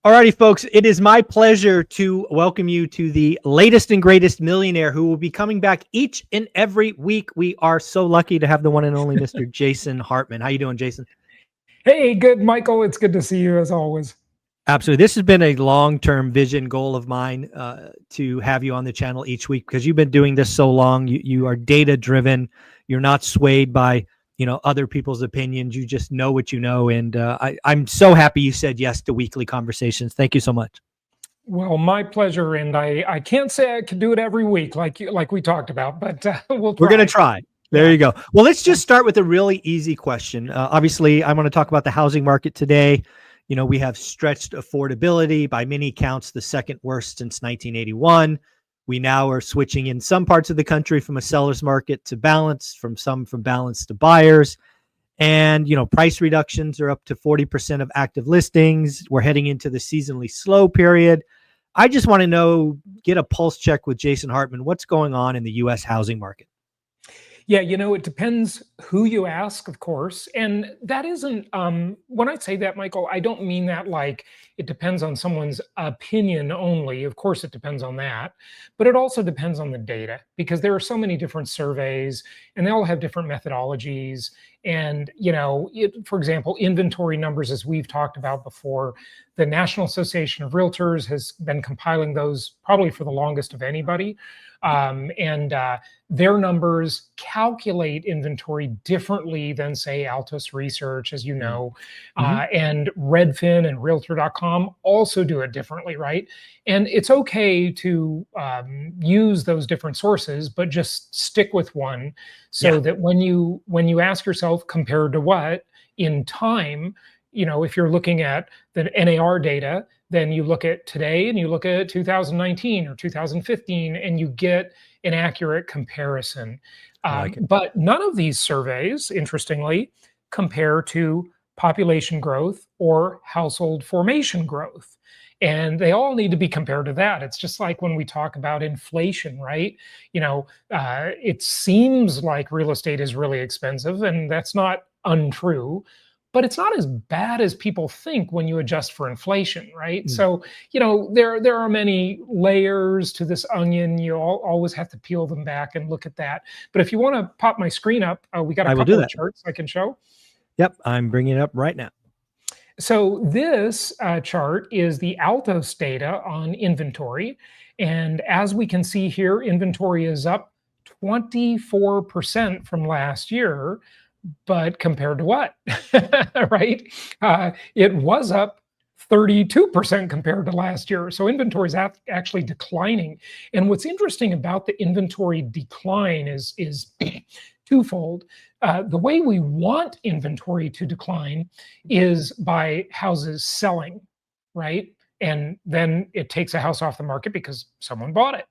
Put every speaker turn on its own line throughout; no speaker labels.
Alrighty, folks, it is my pleasure to welcome you to the latest and greatest millionaire who will be coming back each and every week. We are so lucky to have the one and only Mr. Jason Hartman. How you doing, Jason?
Hey, good, Michael. It's good to see you as always.
Absolutely. This has been a long-term vision goal of mine to have you on the channel each week because you've been doing this so long. You are data-driven. You're not swayed by other people's opinions. You just know what you know. And I'm so happy you said yes to weekly conversations. Thank you so much.
Well, my pleasure. And I can't say I can do it every week like we talked about, but we're
going to try. There you go. Well, let's just start with a really easy question. Obviously, I want to talk about the housing market today. We have stretched affordability, by many counts, the second worst since 1981. We now are switching in some parts of the country from a seller's market to balance, from balance to buyers. And, price reductions are up to 40% of active listings. We're heading into the seasonally slow period. I just want to get a pulse check with Jason Hartman. What's going on in the U.S. housing market?
Yeah, it depends who you ask, of course. And that isn't, when I say that, Michael, I don't mean that like it depends on someone's opinion only. Of course, it depends on that. But it also depends on the data because there are so many different surveys and they all have different methodologies. And, for example, inventory numbers, as we've talked about before, the National Association of Realtors has been compiling those probably for the longest of anybody. Their numbers calculate inventory differently than, say, Altos Research, as you know, and Redfin and Realtor.com also do it differently, right? And it's okay to use those different sources, but just stick with one so that when you ask yourself compared to what in time, if you're looking at the NAR data, then you look at today and you look at 2019 or 2015 and you get an accurate comparison. But none of these surveys, interestingly, compare to population growth or household formation growth. And they all need to be compared to that. It's just like when we talk about inflation, right? It seems like real estate is really expensive, and that's not untrue. But it's not as bad as people think when you adjust for inflation, right? So, there are many layers to this onion. You always have to peel them back and look at that. But if you want to pop my screen up, we got a couple of charts I can show.
Yep, I'm bringing it up right now.
So this chart is the Altos data on inventory. And as we can see here, inventory is up 24% from last year. But compared to what, right? It was up 32% compared to last year. So inventory is actually declining. And what's interesting about the inventory decline is twofold. The way we want inventory to decline is by houses selling, right? And then it takes a house off the market because someone bought it.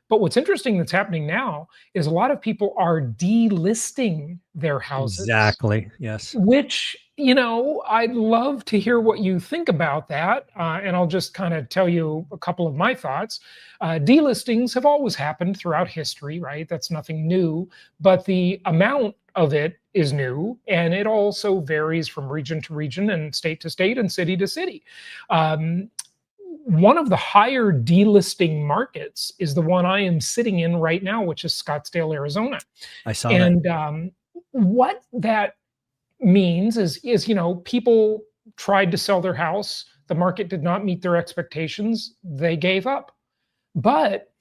But what's interesting that's happening now is a lot of people are delisting their houses.
Exactly. Yes.
Which, I'd love to hear what you think about that. And I'll just kind of tell you a couple of my thoughts. Delistings have always happened throughout history, right? That's nothing new. But the amount of it is new. And it also varies from region to region and state to state and city to city. One of the higher delisting markets is the one I am sitting in right now, which is Scottsdale, Arizona.
I saw that.
And what that means is people tried to sell their house. The market did not meet their expectations. They gave up. But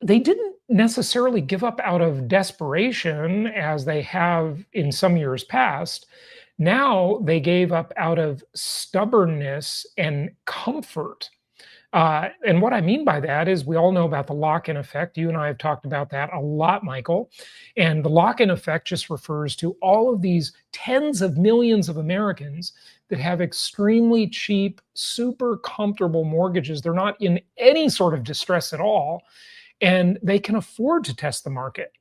they didn't necessarily give up out of desperation as they have in some years past. Now they gave up out of stubbornness and comfort. And what I mean by that is we all know about the lock-in effect. You and I have talked about that a lot, Michael. And the lock-in effect just refers to all of these tens of millions of Americans that have extremely cheap, super comfortable mortgages. They're not in any sort of distress at all, and they can afford to test the market.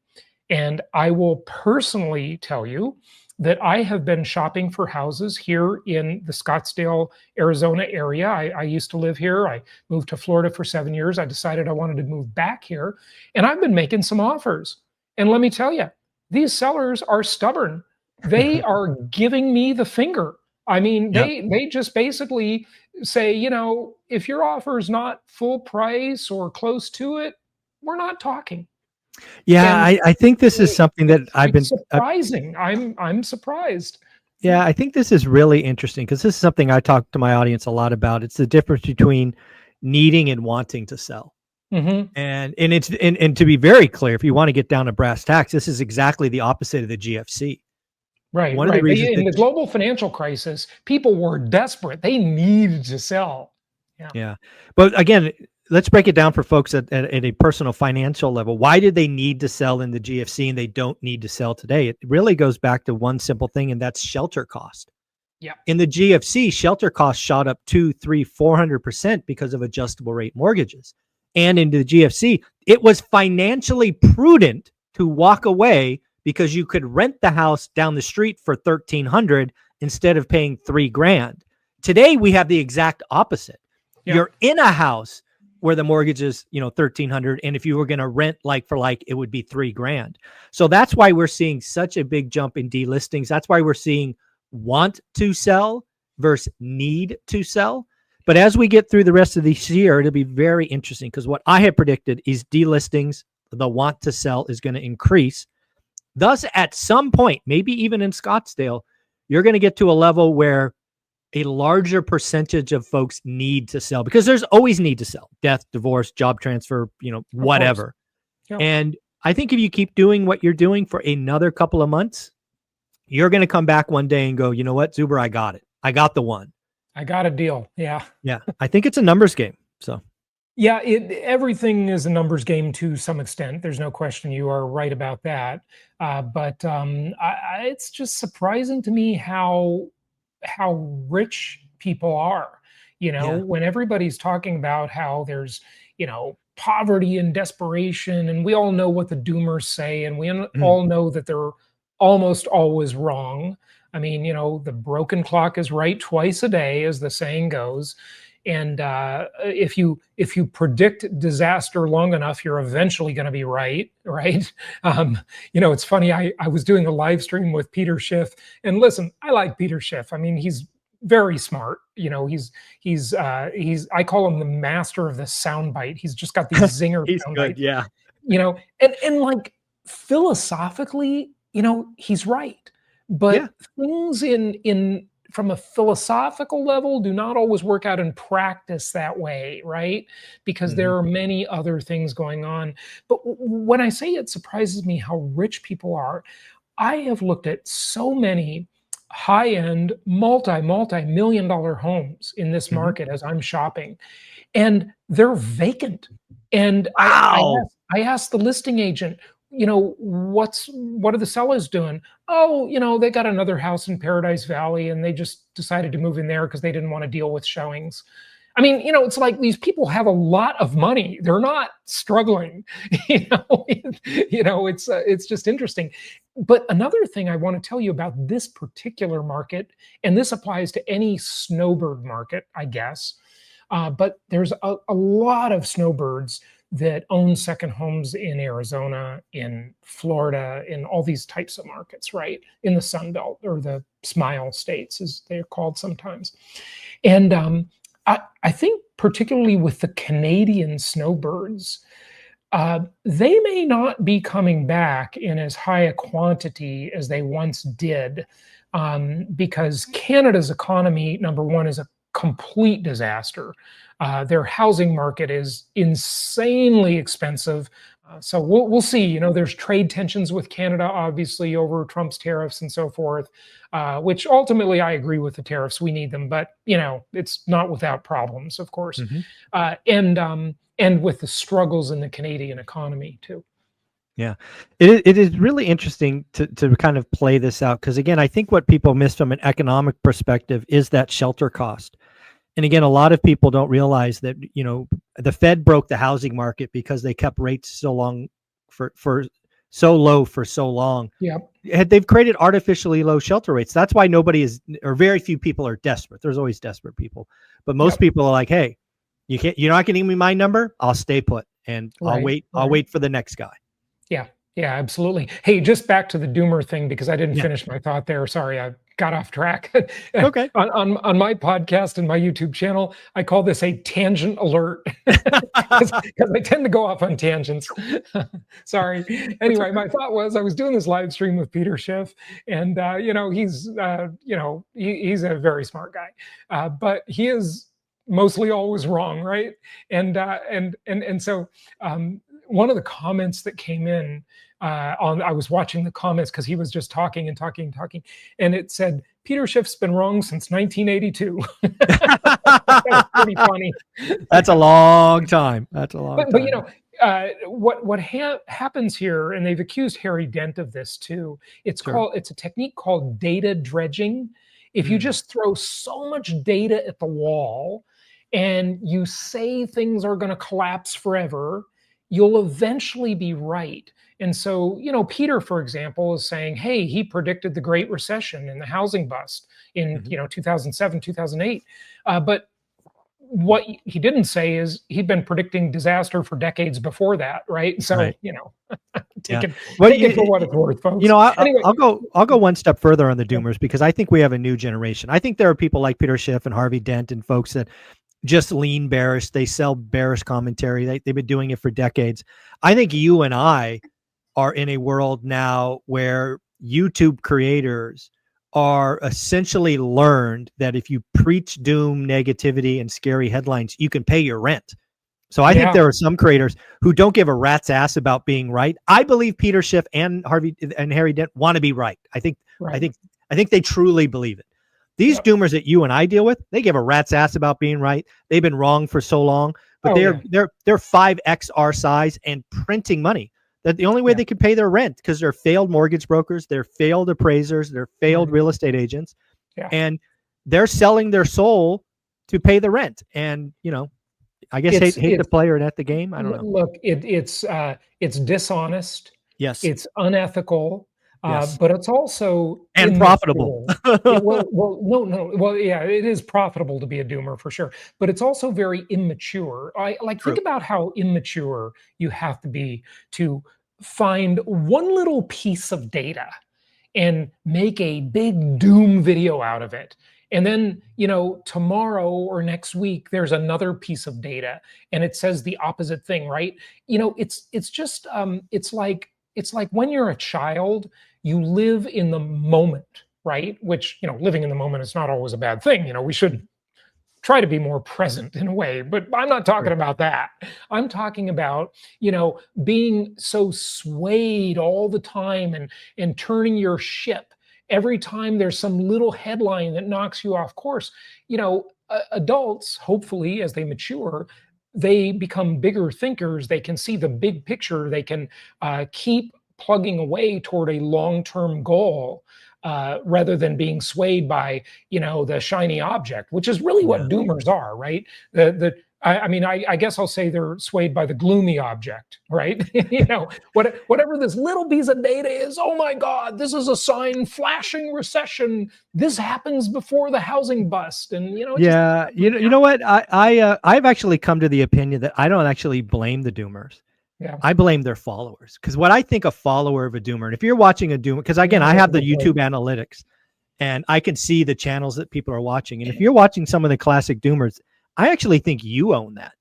And I will personally tell you that I have been shopping for houses here in the Scottsdale, Arizona area. I used to live here. I moved to Florida for 7 years. I decided I wanted to move back here, and I've been making some offers. And let me tell you, these sellers are stubborn. They are giving me the finger. I mean, they just basically say, if your offer is not full price or close to it, we're not talking.
Yeah,
And
I think this is something that I've
it's
been.
surprising. I'm surprised.
Yeah, I think this is really interesting because this is something I talk to my audience a lot about. It's the difference between needing and wanting to sell.
Hmm.
And it's and to be very clear, if you want to get down to brass tacks, this is exactly the opposite of the GFC.
Right,
One of the
right.
reasons
In
that
the global financial crisis, people were desperate. They needed to sell. Yeah.
yeah. But again, let's break it down for folks at a personal financial level. Why did they need to sell in the GFC and they don't need to sell today? It really goes back to one simple thing, and that's shelter cost.
Yeah.
In the GFC, shelter costs shot up 2, 3, 400% because of adjustable rate mortgages. And in the GFC, it was financially prudent to walk away because you could rent the house down the street for $1,300 instead of paying $3,000. Today, we have the exact opposite.
Yeah.
You're in a house where the mortgage is, $1,300, and if you were going to rent like for like, it would be $3,000. So that's why we're seeing such a big jump in delistings. That's why we're seeing want to sell versus need to sell. But as we get through the rest of this year, it'll be very interesting because what I have predicted is delistings, the want to sell is going to increase. Thus, at some point, maybe even in Scottsdale, you're going to get to a level where a larger percentage of folks need to sell because there's always need to sell: death, divorce, job transfer, whatever.
Yeah.
And I think if you keep doing what you're doing for another couple of months, you're going to come back one day and go, you know what, Zuber, I got it. I got the one.
I got a deal. Yeah.
Yeah. I think it's a numbers game. So
Yeah, everything is a numbers game to some extent. There's no question. You are right about that. But it's just surprising to me how rich people are.
Yeah.
When everybody's talking about how there's poverty and desperation, and we all know what the doomers say, and we all know that they're almost always wrong. I mean, the broken clock is right twice a day, as the saying goes. And if you predict disaster long enough, you're eventually going to be right. It's funny. I was doing a live stream with Peter Schiff, and listen, I like Peter Schiff. I mean, he's very smart. He's I call him the master of the soundbite. He's just got these zinger
he's
sound
good.
bites.
Yeah.
And like philosophically, he's right. But things in from a philosophical level do not always work out in practice that way, right? Because there are many other things going on. But when I say it surprises me how rich people are, I have looked at so many high-end, multi-million dollar homes in this market as I'm shopping, and they're vacant. And
Wow.
I asked the listing agent, what are the sellers doing? Oh, they got another house in Paradise Valley and they just decided to move in there because they didn't want to deal with showings. I mean, it's like these people have a lot of money. They're not struggling. It's just interesting. But another thing I want to tell you about this particular market, and this applies to any snowbird market, I guess, but there's a lot of snowbirds that own second homes in Arizona, in Florida, in all these types of markets, right? In the Sun Belt, or the Smile States, as they're called sometimes. And I think particularly with the Canadian snowbirds, they may not be coming back in as high a quantity as they once did, because Canada's economy, number one, is a complete disaster. Their housing market is insanely expensive. So we'll see. There's trade tensions with Canada, obviously, over Trump's tariffs and so forth, which ultimately I agree with the tariffs. We need them, but it's not without problems, of course, and with the struggles in the Canadian economy too.
Yeah, it is really interesting to kind of play this out because, again, I think what people miss from an economic perspective is that shelter cost. And again, a lot of people don't realize that, the Fed broke the housing market because they kept rates so long for so low for so long.
Yeah.
They've created artificially low shelter rates. That's why nobody is, or very few people are desperate. There's always desperate people, but most people are like, hey, you're not going to give me my number. I'll stay put and I'll wait for the next guy.
Yeah. Yeah, absolutely. Hey, just back to the doomer thing because I didn't
Yeah.
finish my thought there. Sorry, I got off track.
Okay.
On my podcast and my YouTube channel, I call this a tangent alert because I tend to go off on tangents. Sorry.
That's
Anyway,
okay.
my thought was I was doing this live stream with Peter Schiff, and he's a very smart guy, but he is mostly always wrong, right? And so one of the comments that came in I was watching the comments because he was just talking and talking and talking, and it said Peter Schiff's been wrong since 1982. That was pretty funny.
That's a long time. That's a long
But
time.
you know, what happens here, and they've accused Harry Dent of this too. It's a technique called data dredging. If you just throw so much data at the wall, and you say things are going to collapse forever, you'll eventually be right. And so, Peter, for example, is saying, hey, he predicted the Great Recession and the housing bust in 2007, 2008. But what he didn't say is he'd been predicting disaster for decades before that, right? So,
Right.
take it for what it's worth, folks. Anyway,
I'll go one step further on the doomers because I think we have a new generation. I think there are people like Peter Schiff and Harvey Dent and folks that just lean bearish. They sell bearish commentary. They've been doing it for decades. I think you and I are in a world now where YouTube creators are essentially learned that if you preach doom, negativity, and scary headlines, you can pay your rent. So I think there are some creators who don't give a rat's ass about being right. I believe Peter Schiff and Harry Dent want to be right. I think they truly believe it. These doomers that you and I deal with, they give a rat's ass about being right. They've been wrong for so long, but they're 5x our size and printing money. That the only way they can pay their rent because they're failed mortgage brokers, they're failed appraisers, they're failed real estate agents, and they're selling their soul to pay the rent. And I guess hate the player and at the game. I don't know.
Look, it's dishonest.
Yes,
it's unethical.
Yes.
But it's also
profitable.
It is profitable to be a doomer for sure, but it's also very immature. Think about how immature you have to be to find one little piece of data and make a big doom video out of it. And then, tomorrow or next week, there's another piece of data and it says the opposite thing, right? It's like when you're a child, you live in the moment, right? Which, living in the moment is not always a bad thing. We should try to be more present in a way, but I'm not talking about that. I'm talking about, being so swayed all the time and turning your ship every time there's some little headline that knocks you off course. Adults, hopefully, as they mature, they become bigger thinkers. They can see the big picture. They can keep plugging away toward a long-term goal rather than being swayed by, the shiny object, which is really what doomers are, right? I guess I'll say they're swayed by the gloomy object, right? Whatever this little piece of data is, oh my God, this is a sign, flashing recession. This happens before the housing bust. And, you know
what? I've actually come to the opinion that I don't actually blame the doomers.
Yeah.
I blame their followers. Because what I think a follower of a doomer, and if you're watching a doomer, because again, I have the YouTube analytics and I can see the channels that people are watching. And if you're watching some of the classic doomers, I actually think you own that.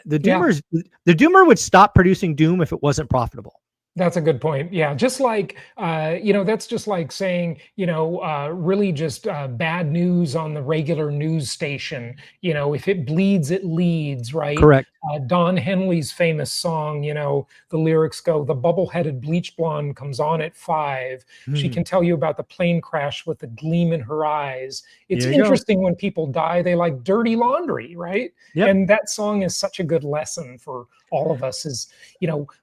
The doomer would stop producing doom if it wasn't profitable.
That's a good point. Yeah, just like that's just like saying really just bad news on the regular news station. If it bleeds, it leads, right?
Correct.
Don Henley's famous song. The lyrics go: "The bubble-headed bleach blonde comes on at 5. She can tell you about the plane crash with the gleam in her eyes." It's interesting when people die; they like dirty laundry, right? Yep. And that song is such a good lesson for all of us. Is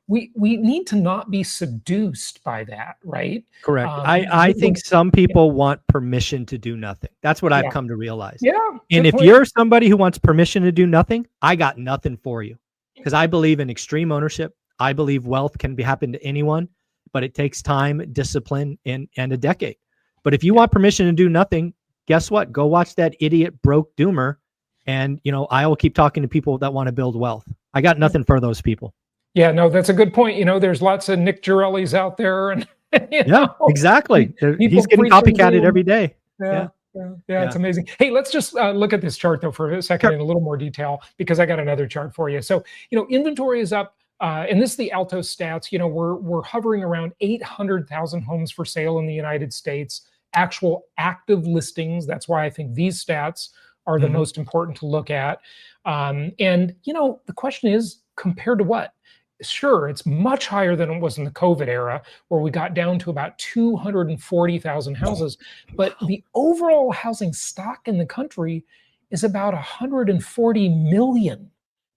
we need to not be seduced by that, right?
Correct. I think some people want permission to do nothing. That's what I've come to realize.
Yeah.
And if you're somebody who wants permission to do nothing, I got nothing for you, because I believe in extreme ownership. I believe wealth can happen to anyone, but it takes time, discipline, and a decade. But if you want permission to do nothing, guess what? Go watch that idiot broke doomer. And, I will keep talking to people that want to build wealth. I got nothing for those people.
Yeah, no, that's a good point. There's lots of Nick Jarellis out there, and
Yeah, exactly. He's
people
getting
preaching
copycatted
doom.
every day.
Yeah,
Yeah,
yeah, it's
yeah.
amazing. Hey, let's just look at this chart though for a second
Sure.
in a little more detail, because I got another chart for you. So, inventory is up, and this is the Altos stats. We're hovering around 800,000 homes for sale in the United States. Actual active listings. That's why I think these stats are the
Mhm.
most important to look at. And the question is, compared to what? Sure, it's much higher than it was in the COVID era, where we got down to about 240,000 houses. But the overall housing stock in the country is about 140 million.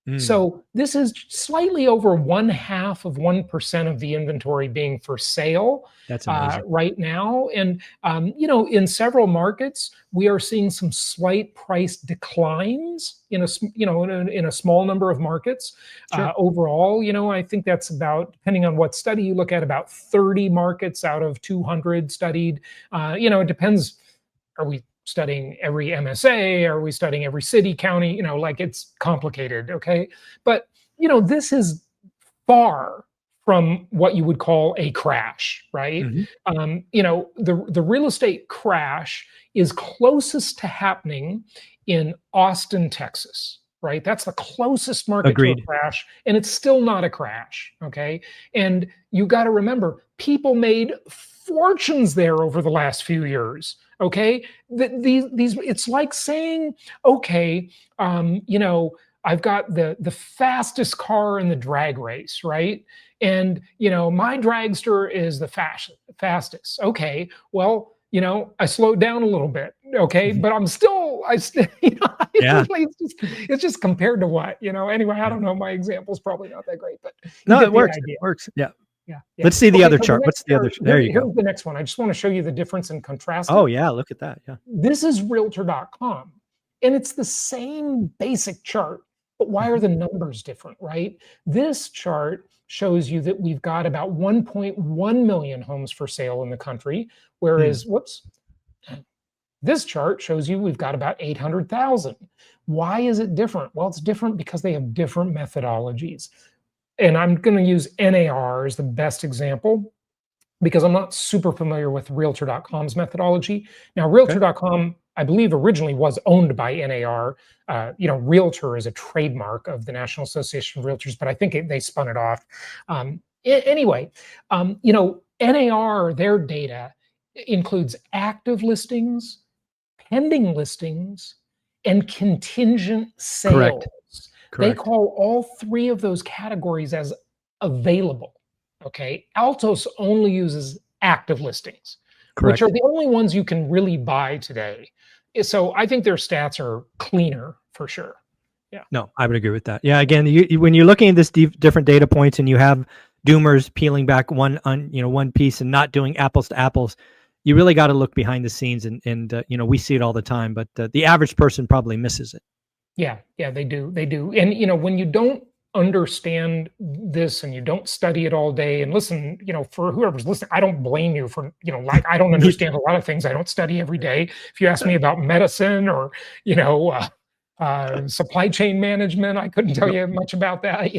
Mm,
So this is slightly over 1/2 of 1% of the inventory being for sale
that's amazing.
right now. And in several markets, we are seeing some slight price declines in a small number of markets.
Sure.
Overall, I think that's about, depending on what study you look at, about 30 markets out of 200 studied. It depends. Are we studying every MSA? Are we studying every city, county? Like, it's complicated, okay? But, this is far from what you would call a crash, right?
Mhm.
The real estate crash is closest to happening in Austin, Texas, right? That's the closest market to a
Agreed.
crash, and it's still not a crash, okay? And you got to remember, people made fortunes there over the last few years, okay? These it's like saying, okay, I've got the fastest car in the drag race, right? And my dragster is the fastest. Okay, well, I slowed down a little bit. Okay,
Mhm.
but I still,
Yeah,
it's just compared to what, Anyway, I
yeah.
don't know. My example's probably not that great, but you
No,
get
it
the
works, it
idea.
works. Yeah.
Yeah, yeah.
Let's see the
Okay,
other
so the
chart. What's
next
the other
chart,
there you go.
here's the next one. I just want to show you the difference and contrast
Oh,
it.
yeah, look at that, yeah.
This is realtor.com. And it's the same basic chart, but why are
Mhm.
the numbers different, right? This chart shows you that we've got about 1.1 million homes for sale in the country,
Mm,
whereas, whoops, this chart shows you we've got about 800,000. Why is it different? Well, it's different because they have different methodologies. And I'm going to use NAR as the best example, because I'm not super familiar with Realtor.com's methodology. Now,
okay.
Realtor.com, I believe, originally was owned by NAR. Realtor is a trademark of the National Association of Realtors, but I think they spun it off. Anyway, NAR, their data includes active listings, pending listings, and contingent
Correct,
sales. They
correct,
call all three of those categories as available. Okay. Altos only uses active listings, which are
correct.
the only ones you can really buy today. So I think their stats are cleaner for sure. Yeah.
No, I would agree with that. Yeah, again, when you're looking at this different data points and you have doomers peeling back one piece and not doing apples to apples, you really got to look behind the scenes and we see it all the time, but the average person probably misses it.
Yeah. Yeah. They do. They do. And, when you don't understand this and you don't study it all day, and listen, for whoever's listening, I don't blame you for, like, I don't
Me
understand a lot of things I don't study every day. If you ask me about medicine or, supply chain management, I couldn't tell
Yep.
you much about that.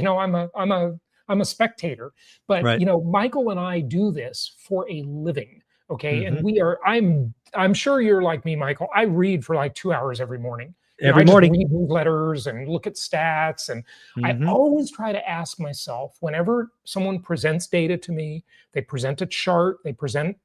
I'm a spectator, but
Right.
Michael and I do this for a living. Okay. And
Hmm.
I'm sure you're like me, Michael. I read for like 2 hours every morning.
Every
I just
morning.
read newsletters and look at stats. And I
Hmm.
always try to ask myself, whenever someone presents data to me, they present a chart, they present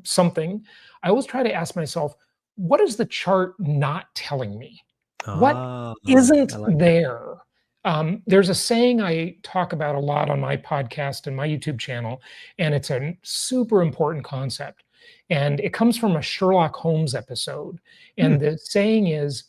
something, I always try to ask myself, what is the chart not telling me? What
Ah,
isn't
I like that.
there? There's a saying I talk about a lot on my podcast and my YouTube channel, and it's a super important concept. And it comes from a Sherlock Holmes episode.
Hmm.
And the saying is,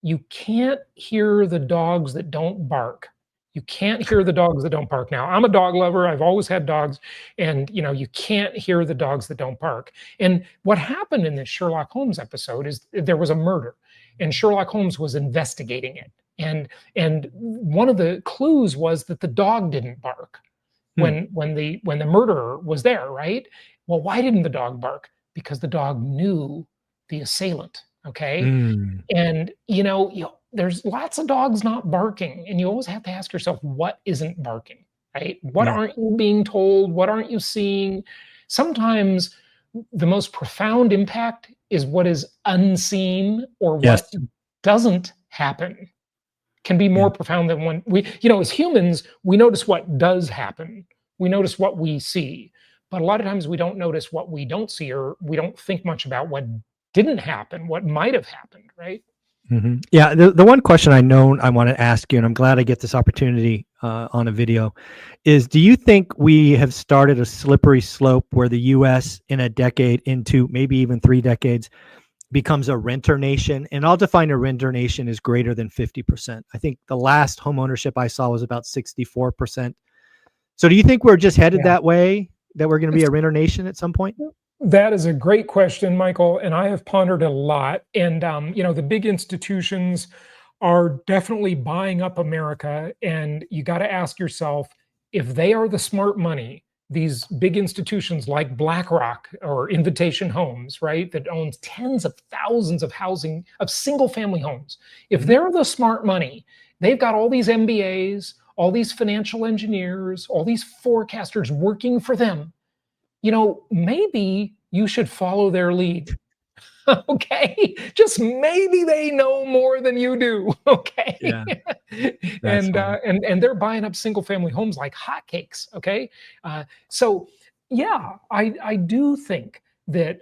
you can't hear the dogs that don't bark. You can't hear the dogs that don't bark. Now, I'm a dog lover. I've always had dogs, and you can't hear the dogs that don't bark. And what happened in this Sherlock Holmes episode is there was a murder, and Sherlock Holmes was investigating it. And one of the clues was that the dog didn't bark
Hmm.
when the murderer was there, right? Well, why didn't the dog bark? Because the dog knew the assailant. Okay.
Mm.
And there's lots of dogs not barking, and you always have to ask yourself, what isn't barking? right? What
Yeah.
aren't you being told? What aren't you seeing? Sometimes the most profound impact is what is unseen or what
Yes.
doesn't happen can be
Yeah.
more profound than when we, as humans, we notice what does happen. We notice what we see. But a lot of times we don't notice what we don't see, or we don't think much about what didn't happen, what might have happened, right?
Yeah. The one question I know I want to ask you, and I'm glad I get this opportunity on a video, is do you think we have started a slippery slope where the U.S. in a decade into maybe even 3 decades becomes a renter nation? And I'll define a renter nation as greater than 50%. I think the last home ownership I saw was about 64%. So do you think we're just headed
Yeah.
that way, that we're going to be a renter nation at some point?
That is a great question, Michael, and I have pondered a lot. And the big institutions are definitely buying up America, and you got to ask yourself if they are the smart money. These big institutions like BlackRock or Invitation Homes, right, that owns tens of thousands of single-family homes. If they're the smart money, they've got all these MBAs, all these financial engineers, all these forecasters working for them. Maybe you should follow their lead. Okay, just maybe they know more than you do. Okay,
Yeah, that's
and
funny.
they're buying up single family homes like hotcakes. Okay, so yeah, I do think that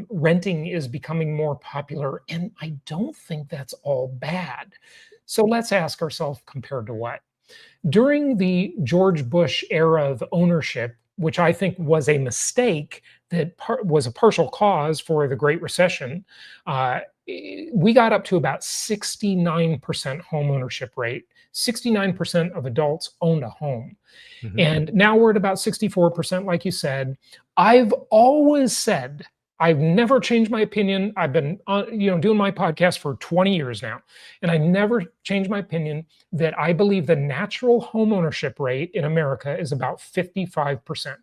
renting is becoming more popular, and I don't think that's all bad. So let's ask ourselves, compared to what? During the George Bush era of ownership, which I think was a mistake that was a partial cause for the Great Recession, we got up to about 69% home ownership rate. 69% of adults owned a home. And now we're at about 64%, like you said. I've always said, I've never changed my opinion. I've been doing my podcast for 20 years now, and I never changed my opinion that I believe the natural home ownership rate in America is about 55%.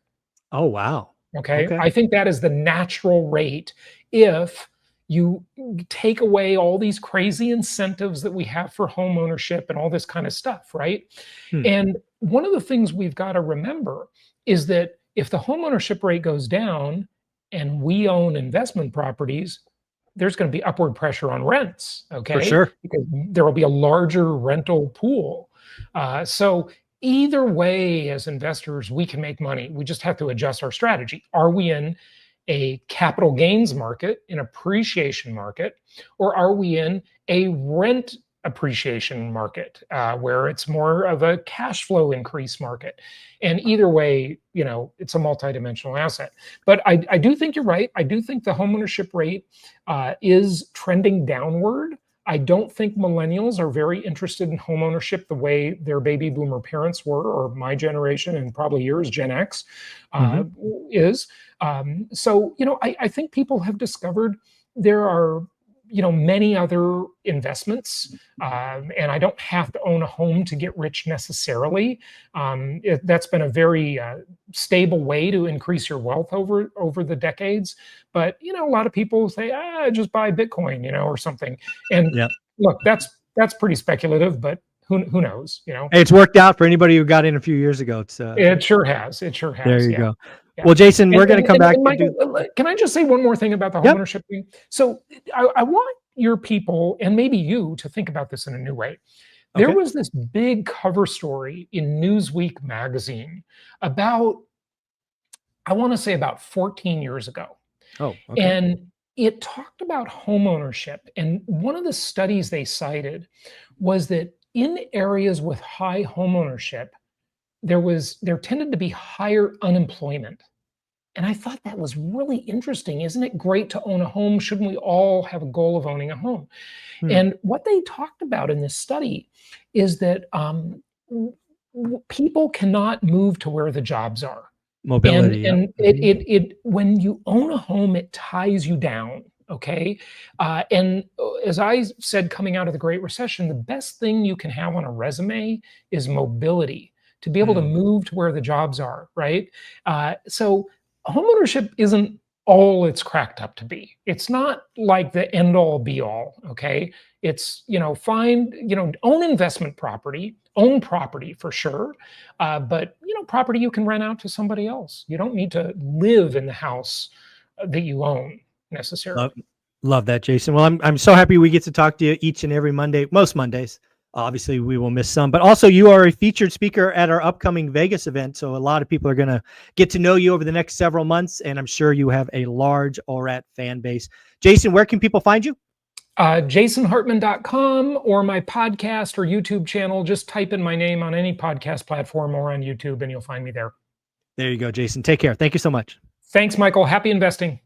Oh, wow.
Okay.
Okay.
I think that is the natural rate if you take away all these crazy incentives that we have for home ownership and all this kind of stuff, right?
Hmm.
And one of the things we've got to remember is that if the home ownership rate goes down and we own investment properties, there's going to be upward pressure on rents,
For
okay?
sure.
Because there will be a larger rental pool. So either way, as investors, we can make money. We just have to adjust our strategy. Are we in a capital gains market, an appreciation market, or are we in a rent appreciation market where it's more of a cash flow increase market? And either way, it's a multidimensional asset. But I do think you're right. I do think the homeownership rate is trending downward. I don't think millennials are very interested in homeownership the way their baby boomer parents were, or my generation, and probably yours, Gen X, is. So, I think people have discovered there are, many other investments, and I don't have to own a home to get rich necessarily. That's been a very stable way to increase your wealth over the decades. But a lot of people say, just buy Bitcoin, or something. And
Yeah.
look, that's pretty speculative, but who knows?
Hey, it's worked out for anybody who got in a few years ago. It's
It sure has. It sure
there
has.
you
Yeah.
go.
Yeah.
Well, Jason,
And,
we're going to
and,
come
and,
back
and
and do.
Michael, can I just say one more thing about the
Yep.
homeownership thing? So I want your people and maybe you to think about this in a new way. There
Okay.
was this big cover story in Newsweek magazine about, I want to say about 14 years ago.
Oh, okay.
And it talked about homeownership. And one of the studies they cited was that in areas with high homeownership, there tended to be higher unemployment. And I thought that was really interesting. Isn't it great to own a home? Shouldn't we all have a goal of owning a home?
Hmm.
And what they talked about in this study is that people cannot move to where the jobs are. And
Mobility. Yep.
and it when you own a home, it ties you down. Okay. And as I said, coming out of the Great Recession, the best thing you can have on a resume is mobility, to be able to move to where the jobs are, right? So homeownership isn't all it's cracked up to be. It's not like the end all be all. Okay. It's, own investment property, own property for sure. But, property you can rent out to somebody else. You don't need to live in the house that you own necessarily.
Love that, Jason. Well, I'm so happy we get to talk to you each and every Monday, most Mondays. Obviously, we will miss some, but also you are a featured speaker at our upcoming Vegas event. So a lot of people are going to get to know you over the next several months, and I'm sure you have a large ORAT fan base. Jason, where can people find you?
JasonHartman.com or my podcast or YouTube channel. Just type in my name on any podcast platform or on YouTube and you'll find me there.
There you go, Jason. Take care. Thank you so much.
Thanks, Michael. Happy investing.